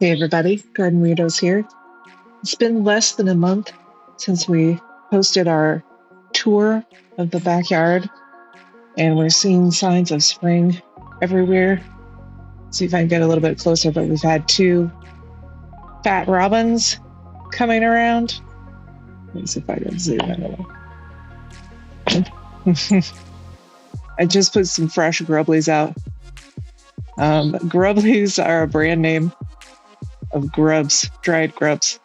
Hey everybody, Garden Weirdos here. It's been less than a month since we posted our tour of the backyard, and we're seeing signs of spring everywhere. See if I can get a little bit closer, but we've had 2 fat robins coming around. Let me see if I can zoom in a little. I just put some fresh grubblies out. Grubblies are a brand name of grubs, dried grubs.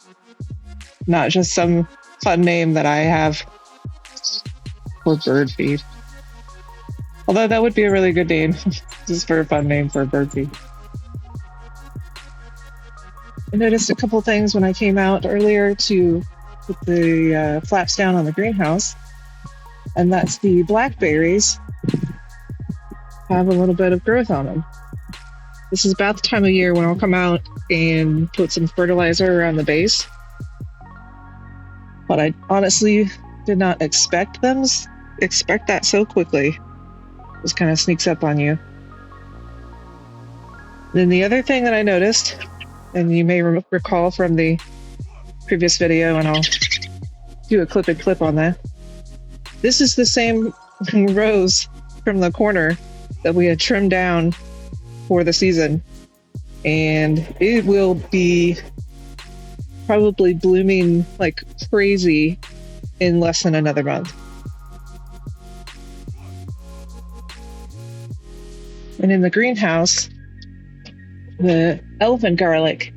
Not just some fun name that I have for bird feed. Although that would be a really good name, just for a fun name for a bird feed. I noticed a couple things when I came out earlier to put the flaps down on the greenhouse, and that's the blackberries have a little bit of growth on them. This is about the time of year when I'll come out and put some fertilizer around the base. But I honestly did not expect that so quickly. Just kind of sneaks up on you. Then the other thing that I noticed, and you may recall from the previous video, and I'll do a clip on that. This is the same rose from the corner that we had trimmed down for the season, and it will be probably blooming like crazy in less than another month. And in the greenhouse, the elephant garlic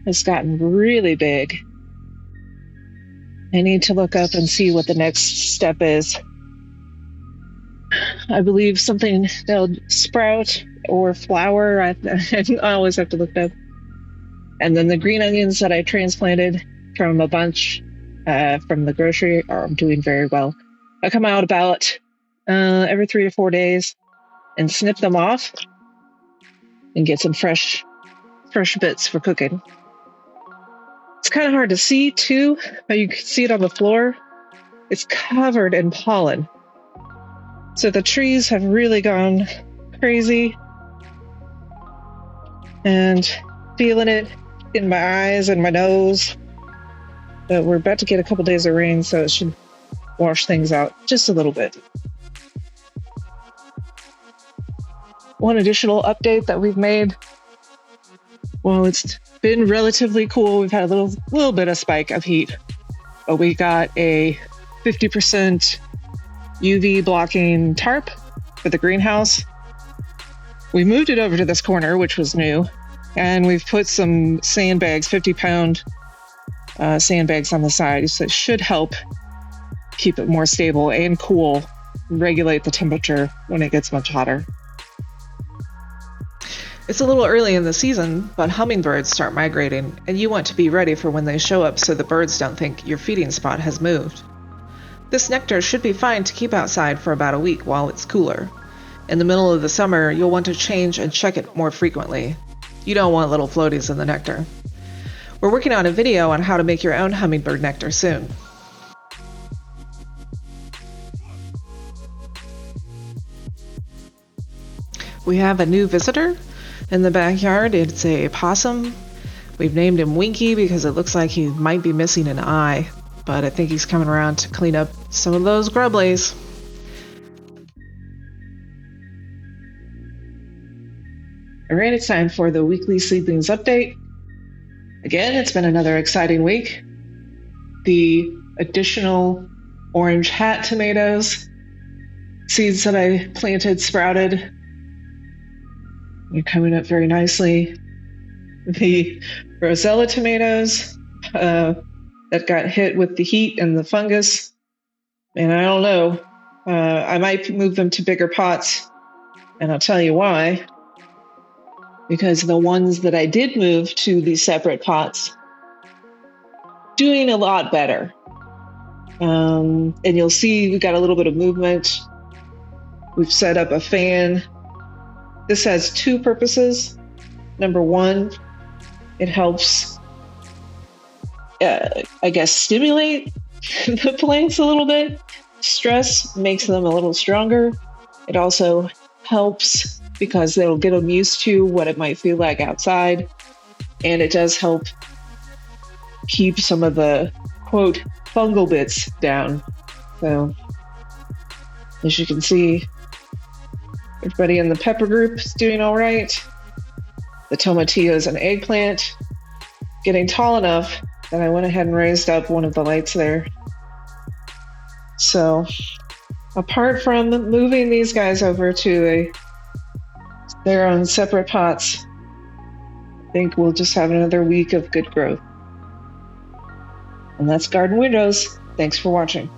has gotten really big. I need to look up and see what the next step is. I believe something that'll sprout or flower. I always have to look up. And then the green onions that I transplanted from a bunch from the grocery are doing very well. I come out about every 3 to 4 days and snip them off and get some fresh bits for cooking. It's kind of hard to see too, but you can see it on the floor. It's covered in pollen. So the trees have really gone crazy, and feeling it in my eyes and my nose. But we're about to get a couple days of rain, so it should wash things out just a little bit. One additional update that we've made. Well, it's been relatively cool. We've had a little bit of spike of heat, but we got a 50% UV blocking tarp for the greenhouse. We moved it over to this corner, which was new, and we've put some sandbags, 50-pound sandbags on the side, so it should help keep it more stable and cool, regulate the temperature when it gets much hotter. It's a little early in the season, but hummingbirds start migrating, and you want to be ready for when they show up so the birds don't think your feeding spot has moved. This nectar should be fine to keep outside for about a week while it's cooler. In the middle of the summer, you'll want to change and check it more frequently. You don't want little floaties in the nectar. We're working on a video on how to make your own hummingbird nectar soon. We have a new visitor in the backyard. It's a opossum. We've named him Winky because it looks like he might be missing an eye, but I think he's coming around to clean up some of those grubblies. All right, it's time for the weekly seedlings update. Again, it's been another exciting week. The additional orange hat tomatoes, seeds that I planted, sprouted. They're coming up very nicely. The rosella tomatoes that got hit with the heat and the fungus, and I don't know, I might move them to bigger pots, and I'll tell you why. Because the ones that I did move to these separate pots, doing a lot better. And you'll see we got a little bit of movement. We've set up a fan. This has 2 purposes. Number 1, it helps, stimulate the plants a little bit. Stress makes them a little stronger. It also helps because it'll get them used to what it might feel like outside. And it does help keep some of the, quote, fungal bits down. So, as you can see, everybody in the pepper group is doing all right. The tomatillos and eggplant getting tall enough that I went ahead and raised up one of the lights there. So, apart from moving these guys over to their own separate pots, I think we'll just have another week of good growth. And that's Garden Weirdos. Thanks for watching.